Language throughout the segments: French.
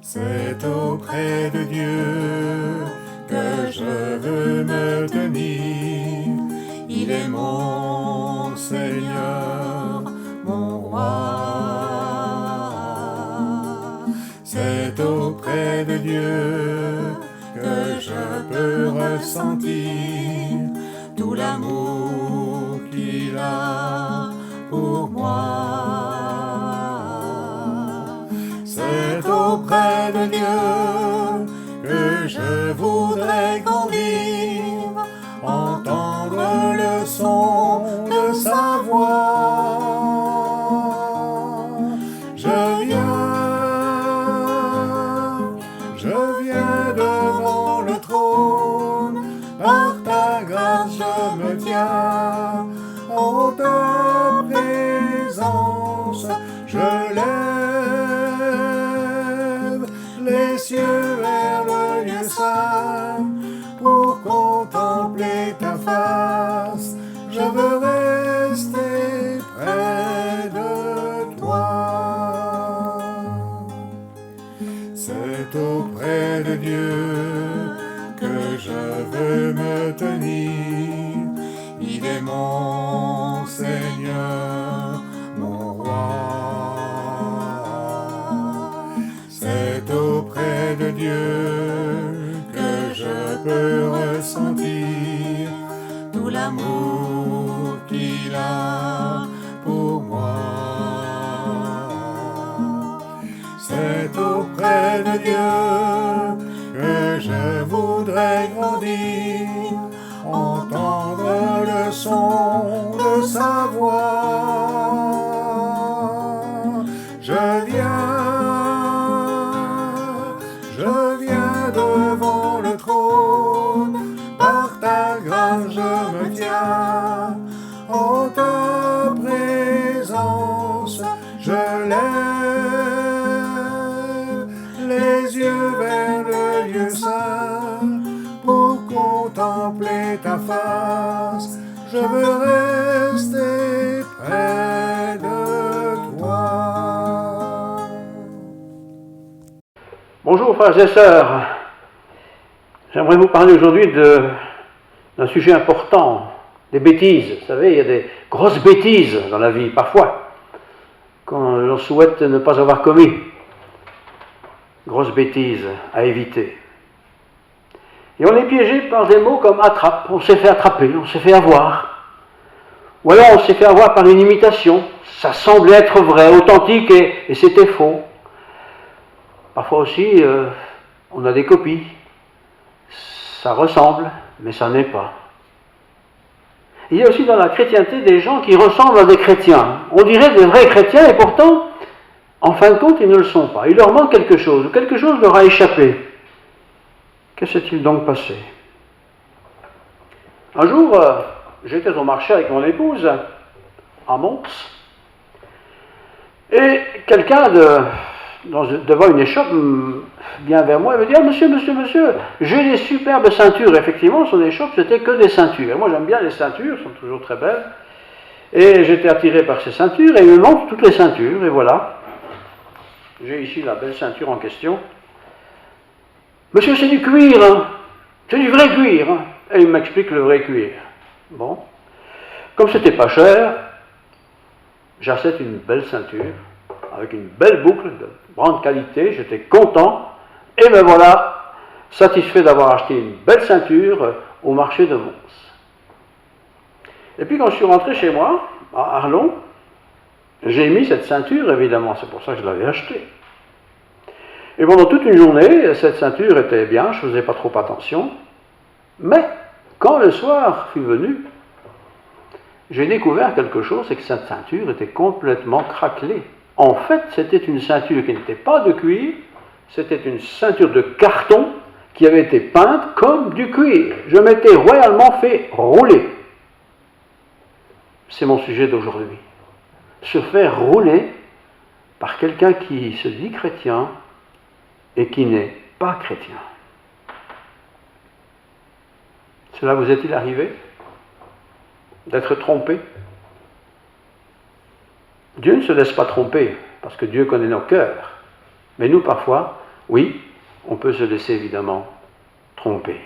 C'est auprès de Dieu que je veux me tenir. Il est mon Seigneur, mon roi. C'est auprès de Dieu que je peux ressentir tout l'amour qu'il a pour moi. C'est auprès de Dieu que je voudrais grandir, entendre le son de sa voix. Je viens devant le trône, par ta grâce je me tiens, en ta présence je lève les cieux vers le lieu saint, pour contempler ta face, je veux rester près de toi. C'est auprès de Dieu que je veux me tenir, il est mon Seigneur, mon roi. C'est auprès de Dieu que je peux ressentir tout l'amour qu'il a pour moi. C'est auprès de Dieu que je voudrais grandir, entendre le son de sa voix. Je viens devant le trône, par ta grâce je me tiens, en ta présence je lève les yeux vers le lieu saint, pour contempler ta face, je veux rester près de toi. Bonjour frères et sœurs, j'aimerais vous parler aujourd'hui d'un sujet important, des bêtises. Vous savez, il y a des grosses bêtises dans la vie, parfois, quand l'on souhaite ne pas avoir commis. Grosses bêtises à éviter. Et on est piégé par des mots comme attrape, on s'est fait attraper, on s'est fait avoir. Ou alors on s'est fait avoir par une imitation, ça semblait être vrai, authentique et c'était faux. Parfois aussi, on a des copies, ça ressemble, mais ça n'est pas. Il y a aussi dans la chrétienté des gens qui ressemblent à des chrétiens. On dirait des vrais chrétiens et pourtant, en fin de compte, ils ne le sont pas. Il leur manque quelque chose, ou quelque chose leur a échappé. Que s'est-il donc passé? Un jour, j'étais au marché avec mon épouse, à Mons, et quelqu'un devant une échoppe vient vers moi et me dit « Ah, monsieur, j'ai des superbes ceintures. » Effectivement, son échoppe, c'était que des ceintures. Et moi, j'aime bien les ceintures, elles sont toujours très belles. Et j'étais attiré par ces ceintures, et il me montre toutes les ceintures, et voilà. J'ai ici la belle ceinture en question. « Monsieur, c'est du cuir, hein. C'est du vrai cuir. Hein. » Et il m'explique le vrai cuir. Bon. Comme c'était pas cher, j'achète une belle ceinture, avec une belle boucle de grande qualité, j'étais content, et me voilà satisfait d'avoir acheté une belle ceinture au marché de Mons. Et puis quand je suis rentré chez moi, à Arlon, j'ai mis cette ceinture, évidemment, c'est pour ça que je l'avais achetée. Et pendant toute une journée, cette ceinture était bien, je ne faisais pas trop attention, mais quand le soir fut venu, j'ai découvert quelque chose, c'est que cette ceinture était complètement craquelée. En fait, c'était une ceinture qui n'était pas de cuir, c'était une ceinture de carton qui avait été peinte comme du cuir. Je m'étais royalement fait rouler. C'est mon sujet d'aujourd'hui. Se faire rouler par quelqu'un qui se dit chrétien et qui n'est pas chrétien. Cela vous est-il arrivé? D'être trompé? Dieu ne se laisse pas tromper, parce que Dieu connaît nos cœurs. Mais nous, parfois, Oui, on peut se laisser évidemment tromper.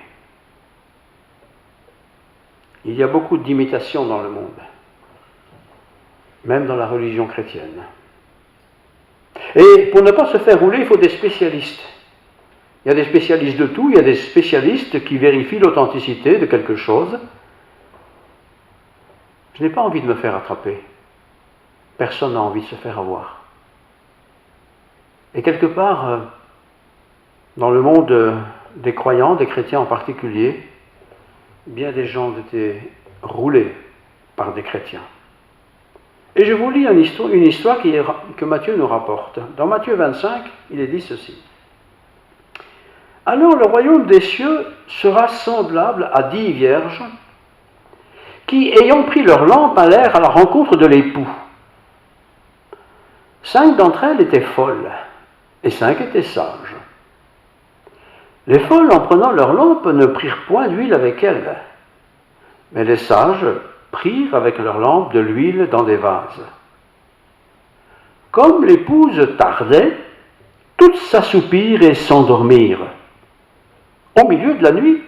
Il y a beaucoup d'imitations dans le monde, même dans la religion chrétienne. Et pour ne pas se faire rouler, il faut des spécialistes. Il y a des spécialistes de tout, il y a des spécialistes qui vérifient l'authenticité de quelque chose. Je n'ai pas envie de me faire attraper. Personne n'a envie de se faire avoir. Et quelque part, dans le monde des croyants, des chrétiens en particulier, bien des gens ont été roulés par des chrétiens. Et je vous lis une histoire que Matthieu nous rapporte. Dans Matthieu 25, il est dit ceci. Alors le royaume des cieux sera semblable à 10 vierges qui, ayant pris leur lampe, allèrent à la rencontre de l'époux. 5 d'entre elles étaient folles et 5 étaient sages. Les folles, en prenant leur lampe, ne prirent point d'huile avec elles, mais les sages prirent avec leur lampe de l'huile dans des vases. Comme l'épouse tardait, toutes s'assoupirent et s'endormirent. Au milieu de la nuit,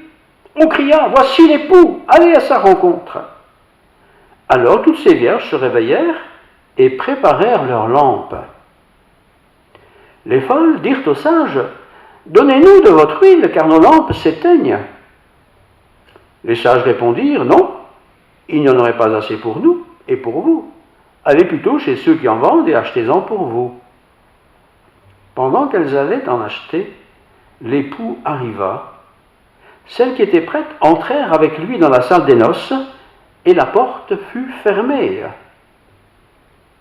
on cria « Voici l'époux, allez à sa rencontre !» Alors toutes ces vierges se réveillèrent et préparèrent leurs lampes. Les folles dirent aux sages « Donnez-nous de votre huile, car nos lampes s'éteignent. » Les sages répondirent « Non, il n'y en aurait pas assez pour nous et pour vous. Allez plutôt chez ceux qui en vendent et achetez-en pour vous. » Pendant qu'elles allaient en acheter, l'époux arriva. Celles qui étaient prêtes entrèrent avec lui dans la salle des noces, et la porte fut fermée.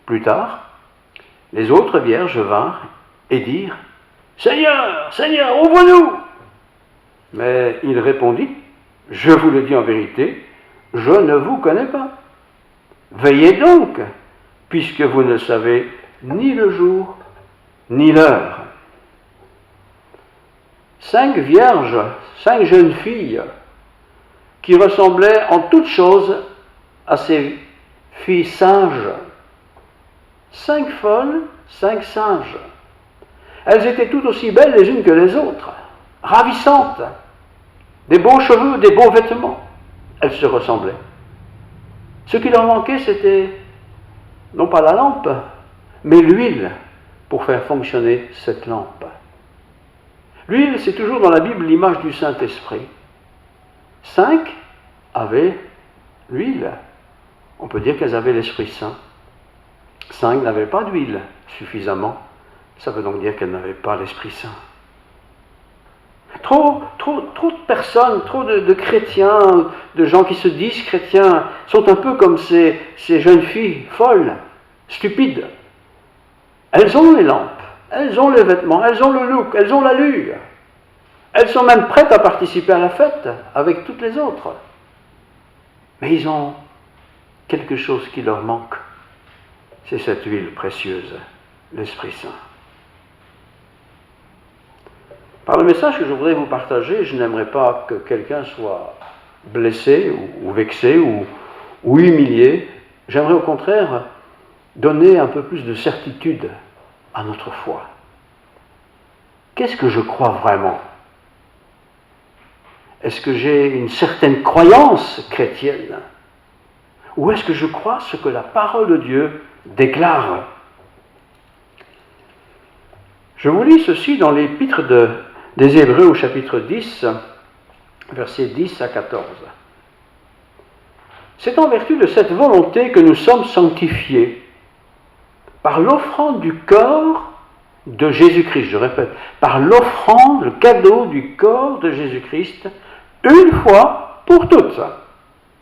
Plus tard, les autres vierges vinrent et dirent « Seigneur, Seigneur, ouvre-nous » Mais il répondit « Je vous le dis en vérité, je ne vous connais pas. Veillez donc, puisque vous ne savez ni le jour ni l'heure. » 5 vierges, 5 jeunes filles, qui ressemblaient en toutes choses à ces filles sages. 5 folles, 5 sages. Elles étaient toutes aussi belles les unes que les autres, ravissantes, des beaux cheveux, des beaux vêtements. Elles se ressemblaient. Ce qui leur manquait, c'était non pas la lampe, mais l'huile pour faire fonctionner cette lampe. L'huile, c'est toujours dans la Bible l'image du Saint-Esprit. 5 avaient l'huile. On peut dire qu'elles avaient l'Esprit Saint. 5 n'avaient pas d'huile suffisamment. Ça veut donc dire qu'elles n'avaient pas l'Esprit Saint. Trop de personnes, trop de chrétiens, de gens qui se disent chrétiens, sont un peu comme ces jeunes filles folles, stupides. Elles ont les lampes, elles ont les vêtements, elles ont le look, elles ont l'allure. Elles sont même prêtes à participer à la fête avec toutes les autres. Mais ils ont quelque chose qui leur manque. C'est cette huile précieuse, l'Esprit Saint. Par le message que je voudrais vous partager, je n'aimerais pas que quelqu'un soit blessé ou vexé ou humilié. J'aimerais au contraire donner un peu plus de certitude à notre foi. Qu'est-ce que je crois vraiment ? Est-ce que j'ai une certaine croyance chrétienne ? Ou est-ce que je crois ce que la parole de Dieu déclare ? Je vous lis ceci dans l'épître des Hébreux au chapitre 10, versets 10 à 14. C'est en vertu de cette volonté que nous sommes sanctifiés par l'offrande du corps de Jésus-Christ. Je répète, par l'offrande, le cadeau du corps de Jésus-Christ, une fois pour toutes.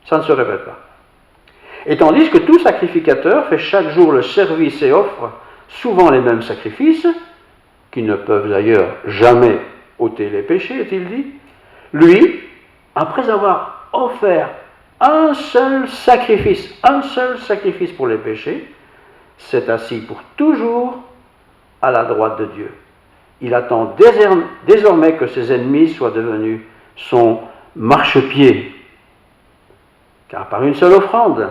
Ça ne se répète pas. Et tandis que tout sacrificateur fait chaque jour le service et offre souvent les mêmes sacrifices, qui ne peuvent d'ailleurs jamais ôter les péchés, est-il dit, lui, après avoir offert un seul sacrifice pour les péchés, s'est assis pour toujours à la droite de Dieu. Il attend désormais que ses ennemis soient devenus son marchepied. Car par une seule offrande,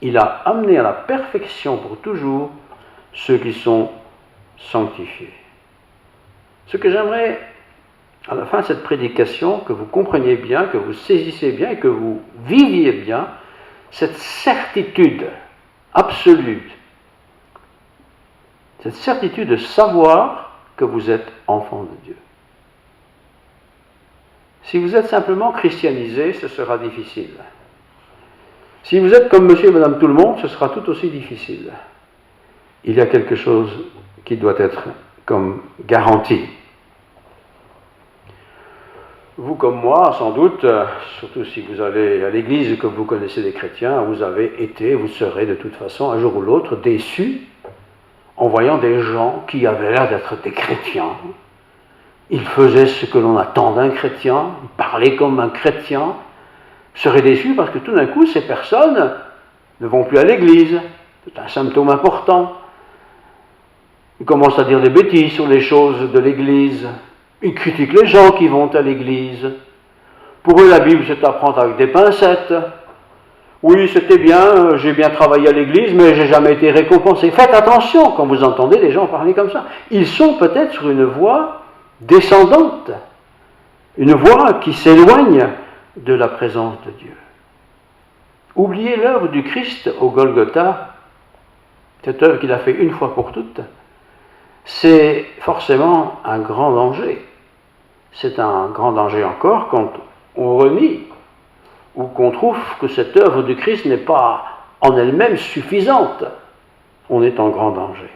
il a amené à la perfection pour toujours ceux qui sont sanctifiés. Ce que j'aimerais, à la fin de cette prédication, que vous compreniez bien, que vous saisissiez bien et que vous viviez bien cette certitude absolue, cette certitude de savoir que vous êtes enfant de Dieu. Si vous êtes simplement christianisé, ce sera difficile. Si vous êtes comme monsieur et madame tout le monde, ce sera tout aussi difficile. Il y a quelque chose qui doit être comme garanti. Vous comme moi, sans doute, surtout si vous allez à l'église et que vous connaissez des chrétiens, vous avez été, vous serez de toute façon, un jour ou l'autre, déçus en voyant des gens qui avaient l'air d'être des chrétiens. Ils faisaient ce que l'on attend d'un chrétien, ils parlaient comme un chrétien. Vous serez déçus parce que tout d'un coup, ces personnes ne vont plus à l'église. C'est un symptôme important. Ils commencent à dire des bêtises sur les choses de l'église. Ils critiquent les gens qui vont à l'église. Pour eux, la Bible, c'est à prendre avec des pincettes. Oui, c'était bien, j'ai bien travaillé à l'église, mais j'ai jamais été récompensé. Faites attention quand vous entendez des gens parler comme ça. Ils sont peut-être sur une voie descendante, une voie qui s'éloigne de la présence de Dieu. Oubliez l'œuvre du Christ au Golgotha, cette œuvre qu'il a fait une fois pour toutes, c'est forcément un grand danger. C'est un grand danger encore quand on renie ou qu'on trouve que cette œuvre du Christ n'est pas en elle-même suffisante. On est en grand danger.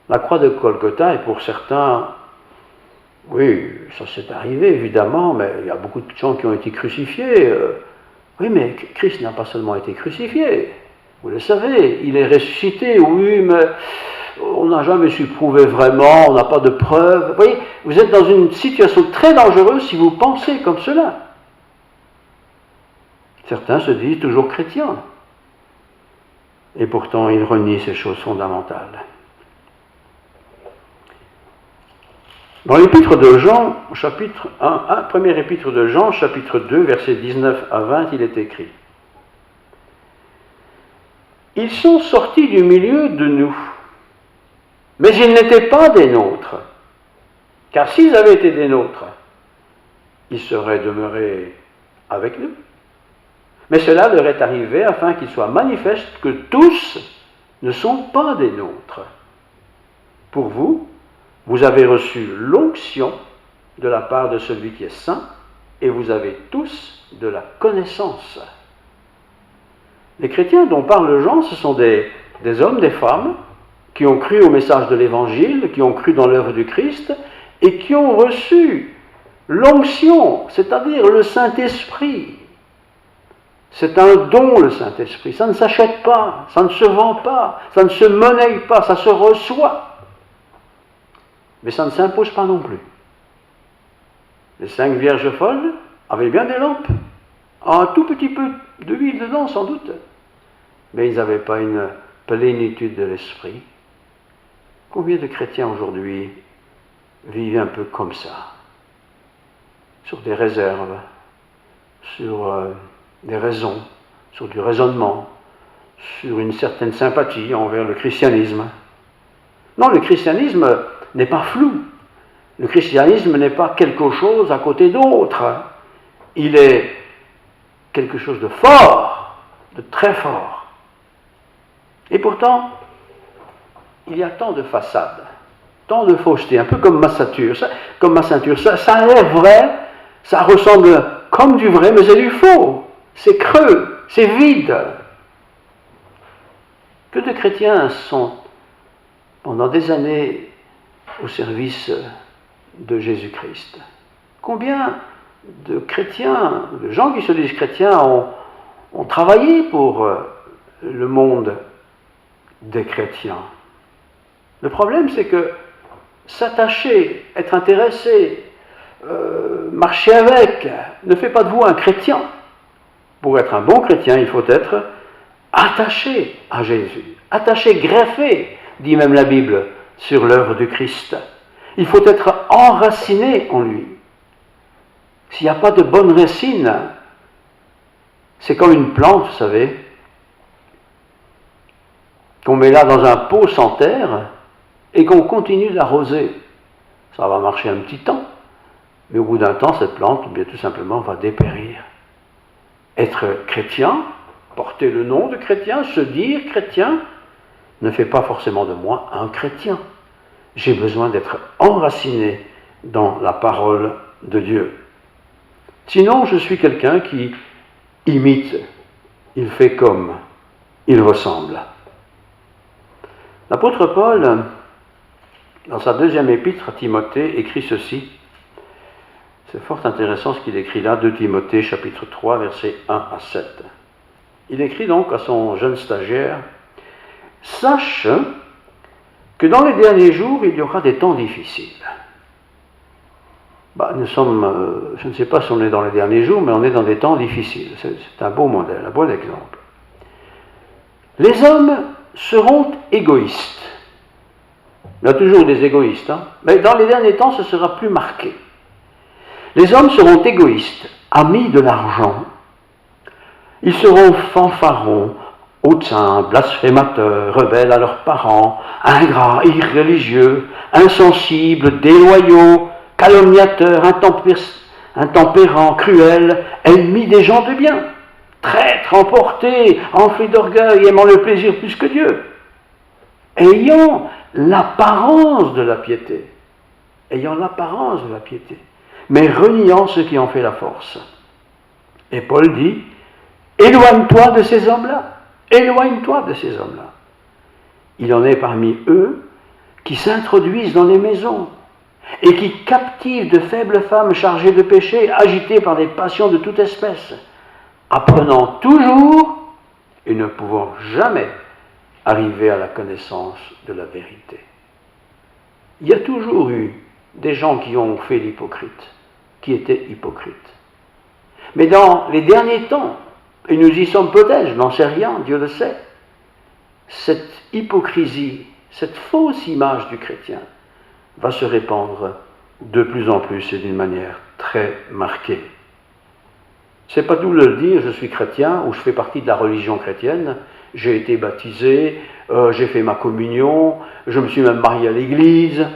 La croix de Golgotha est pour certains, oui, ça s'est arrivé évidemment, mais il y a beaucoup de gens qui ont été crucifiés. Oui, mais Christ n'a pas seulement été crucifié, vous le savez, il est ressuscité, oui, mais on n'a jamais su prouver vraiment, on n'a pas de preuves. Vous voyez, vous êtes dans une situation très dangereuse si vous pensez comme cela. Certains se disent toujours chrétiens, et pourtant ils renient ces choses fondamentales. Dans l'épître de Jean, chapitre 1, première épître de Jean, chapitre 2, versets 19 à 20, il est écrit: « Ils sont sortis du milieu de nous, mais ils n'étaient pas des nôtres, car s'ils avaient été des nôtres, ils seraient demeurés avec nous. Mais cela leur est arrivé afin qu'il soit manifeste que tous ne sont pas des nôtres. Pour vous, vous avez reçu l'onction de la part de celui qui est saint, et vous avez tous de la connaissance. » Les chrétiens dont parle Jean, ce sont des hommes, des femmes, qui ont cru au message de l'Évangile, qui ont cru dans l'œuvre du Christ, et qui ont reçu l'onction, c'est-à-dire le Saint-Esprit. C'est un don, le Saint-Esprit. Ça ne s'achète pas, ça ne se vend pas, ça ne se monnaie pas, ça se reçoit. Mais ça ne s'impose pas non plus. Les 5 vierges folles avaient bien des lampes, un tout petit peu d'huile dedans sans doute, mais ils n'avaient pas une plénitude de l'esprit. Combien de chrétiens aujourd'hui vivent un peu comme ça, sur des réserves, sur des raisons, sur du raisonnement, sur une certaine sympathie envers le christianisme. Non, le christianisme n'est pas flou. Le christianisme n'est pas quelque chose à côté d'autre. Il est quelque chose de fort, de très fort. Et pourtant, il y a tant de façades, tant de fausseté, un peu comme ma ceinture. Ça a l'air vrai, ça ressemble comme du vrai, mais c'est du faux. C'est creux, c'est vide. Que de chrétiens sont pendant des années au service de Jésus-Christ. Combien de chrétiens, de gens qui se disent chrétiens ont travaillé pour le monde des chrétiens. Le problème, c'est que s'attacher, être intéressé, marcher avec, ne fait pas de vous un chrétien. Pour être un bon chrétien, il faut être attaché à Jésus, attaché, greffé, dit même la Bible, sur l'œuvre du Christ. Il faut être enraciné en lui. S'il n'y a pas de bonnes racines, c'est comme une plante, vous savez, qu'on met là dans un pot sans terre, et qu'on continue d'arroser. Ça va marcher un petit temps, mais au bout d'un temps, cette plante, bien tout simplement, va dépérir. Être chrétien, porter le nom de chrétien, se dire chrétien, ne fait pas forcément de moi un chrétien. J'ai besoin d'être enraciné dans la parole de Dieu. Sinon, je suis quelqu'un qui imite, il fait comme, il ressemble. L'apôtre Paul, dans sa deuxième épître à Timothée, écrit ceci. C'est fort intéressant ce qu'il écrit là, 2 Timothée chapitre 3, versets 1 à 7. Il écrit donc à son jeune stagiaire, « Sache que dans les derniers jours, il y aura des temps difficiles. » Nous sommes, je ne sais pas si on est dans les derniers jours, mais on est dans des temps difficiles. C'est un beau modèle, un bon exemple. Les hommes seront égoïstes. Il y a toujours des égoïstes, mais dans les derniers temps, ce sera plus marqué. Les hommes seront égoïstes, amis de l'argent. Ils seront fanfarons, hautains, blasphémateurs, rebelles à leurs parents, ingrats, irréligieux, insensibles, déloyaux, calomniateurs, intempérants, cruels, ennemis des gens de bien, traîtres, emportés, enflés d'orgueil, aimant le plaisir plus que Dieu, ayant l'apparence de la piété, mais reniant ce qui en fait la force. Et Paul dit, éloigne-toi de ces hommes-là, Il en est parmi eux qui s'introduisent dans les maisons et qui captivent de faibles femmes chargées de péché, agitées par des passions de toute espèce, apprenant toujours et ne pouvant jamais arriver à la connaissance de la vérité. Il y a toujours eu des gens qui ont fait l'hypocrite, qui étaient hypocrites. Mais dans les derniers temps, et nous y sommes peut-être, je n'en sais rien, Dieu le sait, cette hypocrisie, cette fausse image du chrétien va se répandre de plus en plus et d'une manière très marquée. C'est pas tout le dire, je suis chrétien ou je fais partie de la religion chrétienne, j'ai été baptisé, j'ai fait ma communion, je me suis même marié à l'église,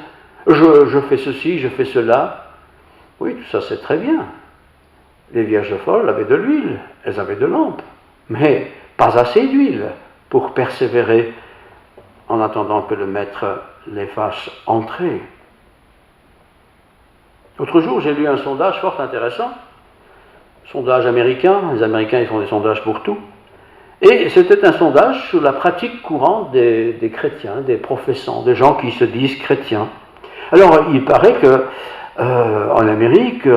je fais ceci, je fais cela. Oui, tout ça c'est très bien. Les vierges folles avaient de l'huile, elles avaient de lampe, mais pas assez d'huile pour persévérer en attendant que le maître les fasse entrer. L'autre jour, j'ai lu un sondage fort intéressant, sondage américain, les Américains ils font des sondages pour tout, et c'était un sondage sur la pratique courante des chrétiens, des professants, des gens qui se disent chrétiens. Alors, il paraît que en Amérique,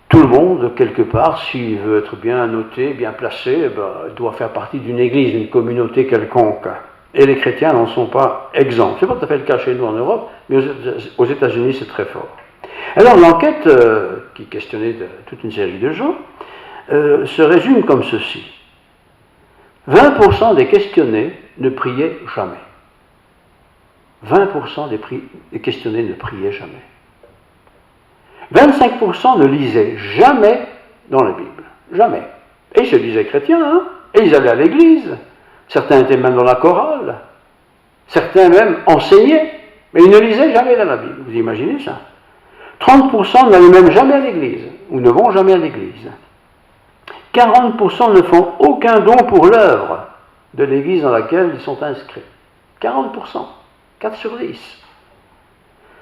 tout le monde, quelque part, s'il veut être bien noté, bien placé, doit faire partie d'une église, d'une communauté quelconque. Et les chrétiens n'en sont pas exempts. Ce n'est pas tout à fait le cas chez nous en Europe, mais aux États-Unis, c'est très fort. Alors, l'enquête, qui questionnait toute une série de gens, se résume comme ceci. 20% des questionnés ne priaient jamais. 20% des questionnés ne priaient jamais. 25% ne lisaient jamais dans la Bible. Jamais. Et ils se disaient chrétiens, et ils allaient à l'église. Certains étaient même dans la chorale. Certains même enseignaient, mais ils ne lisaient jamais dans la Bible. Vous imaginez ça? 30% n'allaient même jamais à l'église, ou ne vont jamais à l'église. 40% ne font aucun don pour l'œuvre de l'église dans laquelle ils sont inscrits. 40%. 4 sur 10.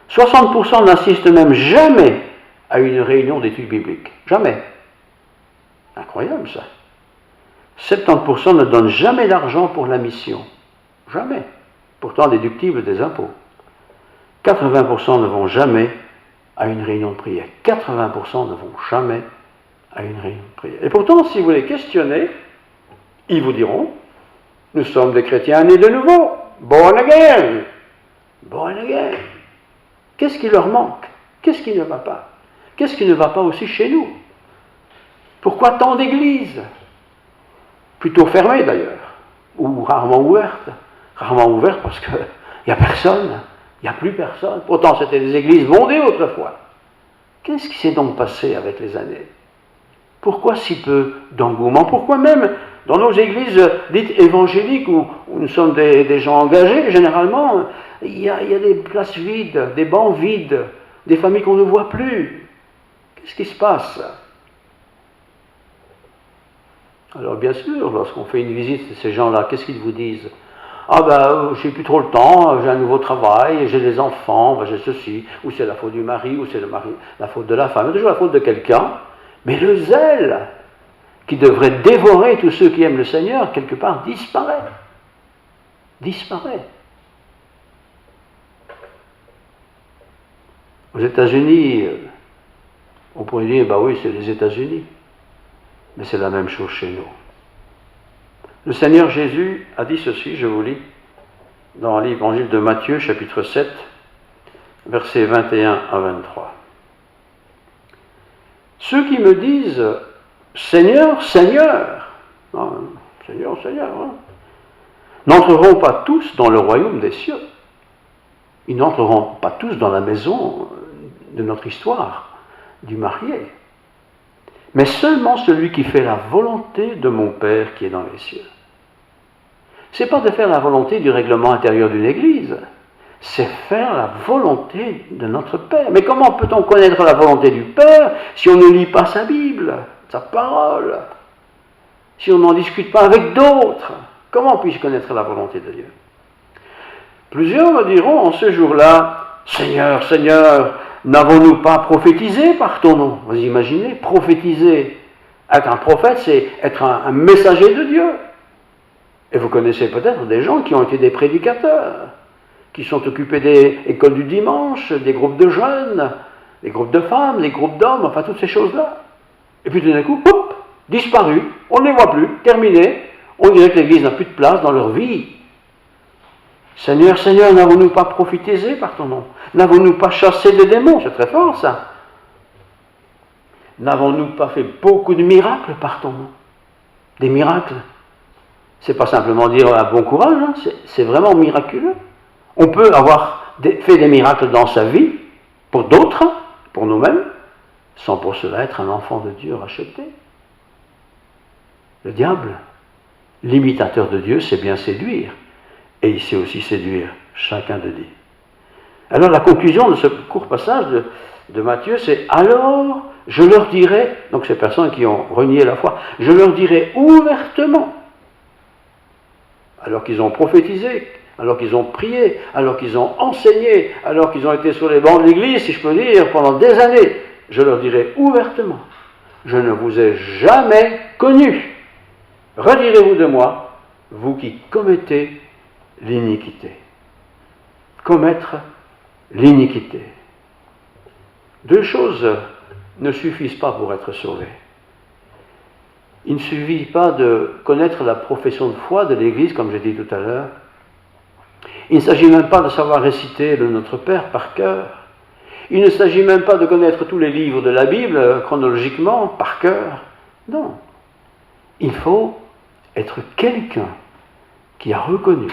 60% n'assistent même jamais à une réunion d'études bibliques. Jamais. Incroyable ça. 70% ne donnent jamais d'argent pour la mission. Jamais. Pourtant déductible des impôts. 80% ne vont jamais à une réunion de prière. 80% ne vont jamais à une réunion de prière. Et pourtant, si vous les questionnez, ils vous diront, nous sommes des chrétiens nés de nouveau. Born again. Born again. Qu'est-ce qui leur manque? Qu'est-ce qui ne va pas? Qu'est-ce qui ne va pas aussi chez nous? Pourquoi tant d'églises? Plutôt fermées d'ailleurs, ou rarement ouvertes. Rarement ouvertes parce qu'il n'y a personne, il n'y a plus personne. Pourtant c'était des églises bondées autrefois. Qu'est-ce qui s'est donc passé avec les années? Pourquoi si peu d'engouement? Pourquoi même Dans nos églises dites évangéliques, où nous sommes des gens engagés, généralement, il y a des places vides, des bancs vides, des familles qu'on ne voit plus. Qu'est-ce qui se passe? Alors bien sûr, lorsqu'on fait une visite de ces gens-là, qu'est-ce qu'ils vous disent? Ah ben, j'ai plus trop le temps, j'ai un nouveau travail, j'ai des enfants, ben, j'ai ceci, ou c'est la faute du mari, ou c'est la faute de la femme, c'est toujours la faute de quelqu'un. Mais le zèle qui devrait dévorer tous ceux qui aiment le Seigneur, quelque part, disparaît. Disparaît. Aux États-Unis, on pourrait dire, bah oui, c'est les États-Unis. Mais c'est la même chose chez nous. Le Seigneur Jésus a dit ceci, je vous lis, dans l'évangile de Matthieu, chapitre 7, versets 21 à 23. Ceux qui me disent « Seigneur, Seigneur », Seigneur, Seigneur, hein, n'entreront pas tous dans le royaume des cieux. Ils n'entreront pas tous dans la maison de notre histoire, du marié. Mais seulement celui qui fait la volonté de mon Père qui est dans les cieux. Ce n'est pas de faire la volonté du règlement intérieur d'une église, c'est faire la volonté de notre Père. Mais comment peut-on connaître la volonté du Père si on ne lit pas sa Bible, sa parole, si on n'en discute pas avec d'autres? Comment puis-je connaître la volonté de Dieu? Plusieurs me diront en ce jour-là, Seigneur, Seigneur, n'avons-nous pas prophétisé par ton nom? Vous imaginez, prophétiser. Être un prophète, c'est être un messager de Dieu. Et vous connaissez peut-être des gens qui ont été des prédicateurs, qui sont occupés des écoles du dimanche, des groupes de jeunes, des groupes de femmes, des groupes d'hommes, enfin toutes ces choses-là. Et puis tout d'un coup, hop, disparu, on ne les voit plus, terminé, on dirait que l'Église n'a plus de place dans leur vie. Seigneur, Seigneur, n'avons-nous pas prophétisé par ton nom? N'avons-nous pas chassé des démons? C'est très fort ça. N'avons-nous pas fait beaucoup de miracles par ton nom? Des miracles. C'est pas simplement dire un bon courage, hein, c'est vraiment miraculeux. On peut avoir fait des miracles dans sa vie, pour d'autres, pour nous-mêmes, sans pour cela être un enfant de Dieu racheté. Le diable, l'imitateur de Dieu, sait bien séduire. Et il sait aussi séduire chacun de nous. Alors la conclusion de ce court passage de Matthieu, c'est « Alors je leur dirai », donc ces personnes qui ont renié la foi, « je leur dirai ouvertement », alors qu'ils ont prophétisé, alors qu'ils ont prié, alors qu'ils ont enseigné, alors qu'ils ont été sur les bancs de l'église, si je peux dire, pendant des années, je leur dirai ouvertement, je ne vous ai jamais connu. Retirez-vous de moi, vous qui commettez l'iniquité. Commettre l'iniquité. Deux choses ne suffisent pas pour être sauvé. Il ne suffit pas de connaître la profession de foi de l'Église, comme j'ai dit tout à l'heure. Il ne s'agit même pas de savoir réciter le Notre Père par cœur. Il ne s'agit même pas de connaître tous les livres de la Bible chronologiquement, par cœur. Non. Il faut être quelqu'un qui a reconnu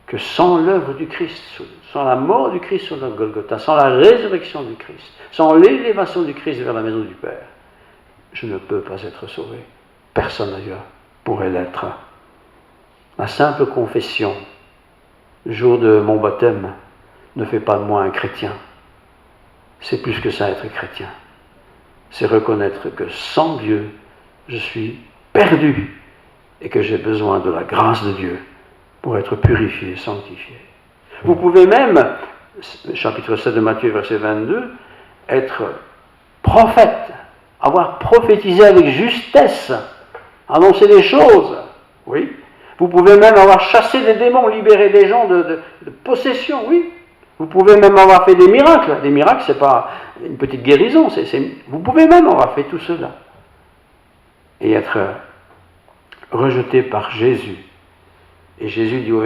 que sans l'œuvre du Christ, sans la mort du Christ sur le Golgotha, sans la résurrection du Christ, sans l'élévation du Christ vers la maison du Père, je ne peux pas être sauvé. Personne d'ailleurs pourrait l'être. La simple confession, le jour de mon baptême, ne fait pas de moi un chrétien. C'est plus que ça, être chrétien. C'est reconnaître que sans Dieu, je suis perdu et que j'ai besoin de la grâce de Dieu pour être purifié, sanctifié. Vous pouvez même, chapitre 7 de Matthieu, verset 22, être prophète, avoir prophétisé avec justesse, annoncer des choses, oui. Vous pouvez même avoir chassé des démons, libéré des gens de possession, oui. Vous pouvez même avoir fait des miracles. Des miracles, ce n'est pas une petite guérison, vous pouvez même avoir fait tout cela. Et être rejeté par Jésus. Et Jésus dit au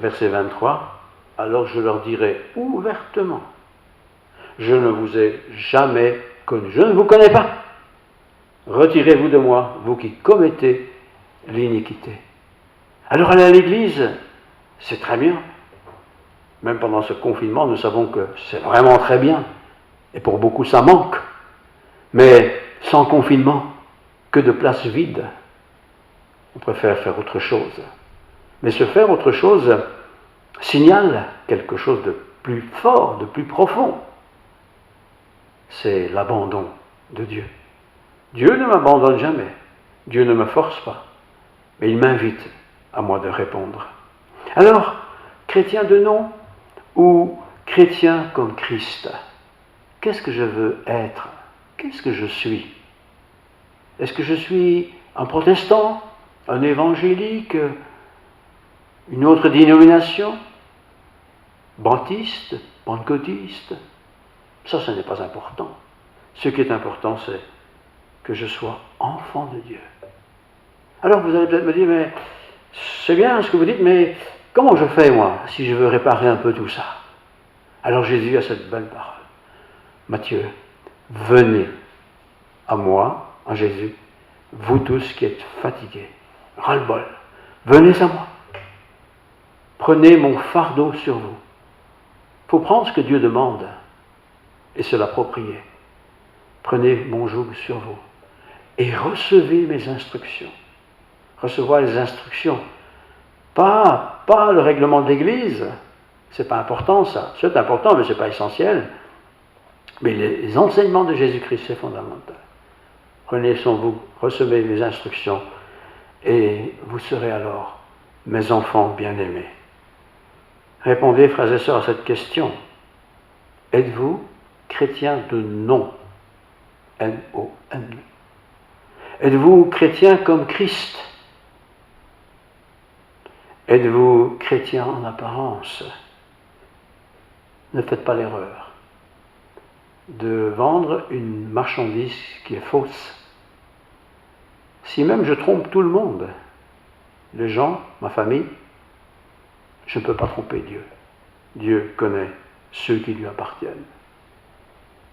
verset 23, « Alors je leur dirai ouvertement, je ne vous ai jamais connu, je ne vous connais pas. Retirez-vous de moi, vous qui commettez l'iniquité. » Alors aller à l'église, c'est très bien. Même pendant ce confinement, nous savons que c'est vraiment très bien. Et pour beaucoup, ça manque. Mais sans confinement, que de places vides. On préfère faire autre chose. Mais ce faire autre chose signale quelque chose de plus fort, de plus profond. C'est l'abandon de Dieu. Dieu ne m'abandonne jamais. Dieu ne me force pas. Mais il m'invite à moi de répondre. Alors, chrétien de nom ou chrétien comme Christ, qu'est-ce que je veux être? Qu'est-ce que je suis? Est-ce que je suis un protestant, un évangélique, une autre dénomination, baptiste, pentecôtiste? Ça, ce n'est pas important. Ce qui est important, c'est que je sois enfant de Dieu. Alors vous allez peut-être me dire, mais c'est bien ce que vous dites, mais comment je fais, moi, si je veux réparer un peu tout ça? Alors Jésus a cette belle parole. Matthieu, venez à moi, à Jésus, vous tous qui êtes fatigués, ras-le-bol, venez à moi. Prenez mon fardeau sur vous. Il faut prendre ce que Dieu demande et se l'approprier. Prenez mon joug sur vous et recevez mes instructions. Recevoir les instructions, pas le règlement de l'Église, c'est pas important ça, c'est important mais c'est pas essentiel. Mais les enseignements de Jésus-Christ, c'est fondamental. Prenez sur vous, recevez mes instructions et vous serez alors mes enfants bien-aimés. Répondez, frères et sœurs, à cette question. Êtes-vous chrétien de nom? N-O-N. Êtes-vous chrétien comme Christ? Êtes-vous chrétien en apparence? Ne faites pas l'erreur de vendre une marchandise qui est fausse. Si même je trompe tout le monde, les gens, ma famille, je ne peux pas tromper Dieu. Dieu connaît ceux qui lui appartiennent.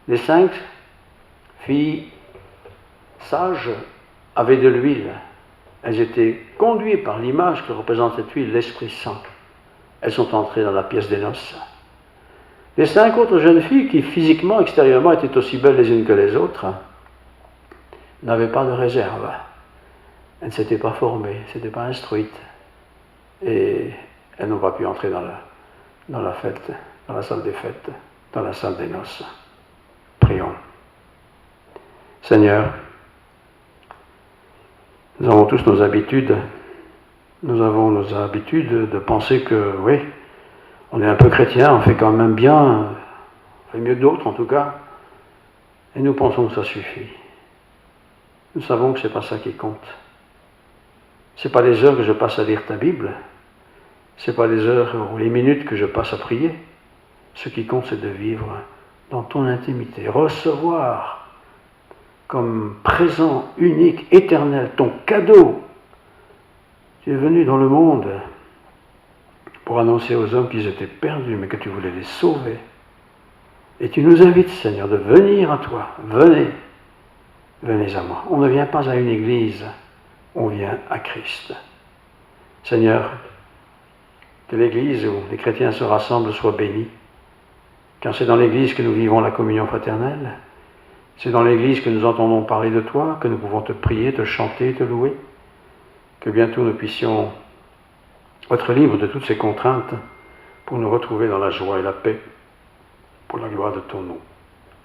Les 5 filles sages avaient de l'huile. Elles étaient conduites par l'image que représente cette huile, l'Esprit Saint. Elles sont entrées dans la pièce des noces. Les 5 autres jeunes filles qui, physiquement, extérieurement, étaient aussi belles les unes que les autres, n'avaient pas de réserve. Elles ne s'étaient pas formées, elles ne s'étaient pas instruites. Et elles n'ont pas pu entrer dans la fête, dans la salle des fêtes, dans la salle des noces. Prions. Seigneur, nous avons tous nos habitudes. Nous avons nos habitudes de penser que, oui, on est un peu chrétien, on fait quand même bien, on fait mieux que d'autres en tout cas, et nous pensons que ça suffit. Nous savons que ce n'est pas ça qui compte. Ce n'est pas les heures que je passe à lire ta Bible, ce n'est pas les heures ou les minutes que je passe à prier. Ce qui compte, c'est de vivre dans ton intimité, recevoir comme présent unique, éternel, ton cadeau. Tu es venu dans le monde pour annoncer aux hommes qu'ils étaient perdus, mais que tu voulais les sauver. Et tu nous invites, Seigneur, de venir à toi. Venez, venez à moi. On ne vient pas à une église, on vient à Christ. Seigneur, que l'église où les chrétiens se rassemblent soit bénie, car c'est dans l'église que nous vivons la communion fraternelle. C'est dans l'église que nous entendons parler de toi, que nous pouvons te prier, te chanter, te louer. Que bientôt nous puissions être libres de toutes ces contraintes pour nous retrouver dans la joie et la paix, pour la gloire de ton nom.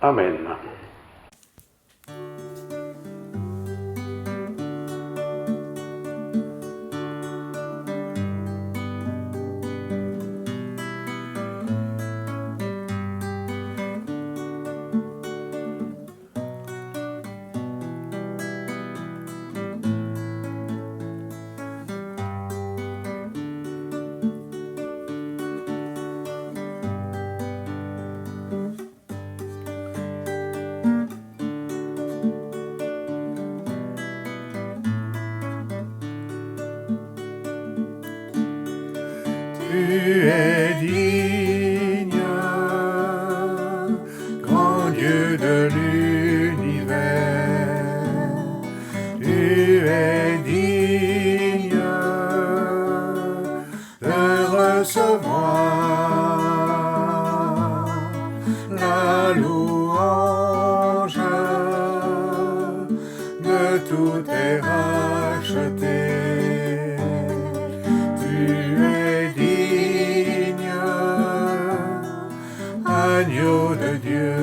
Amen. Tu es digne, grand Dieu de l'univers. Tu es digne de recevoir la louange de tous tes rachetés. l'agneau de Dieu.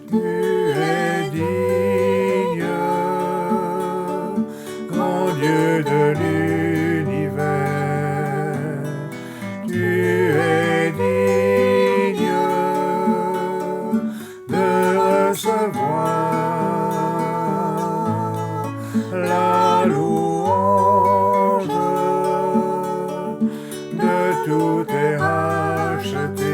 Tu es digne, grand Dieu de l'univers. Tu es digne de recevoir la louange de tous tes rachetés.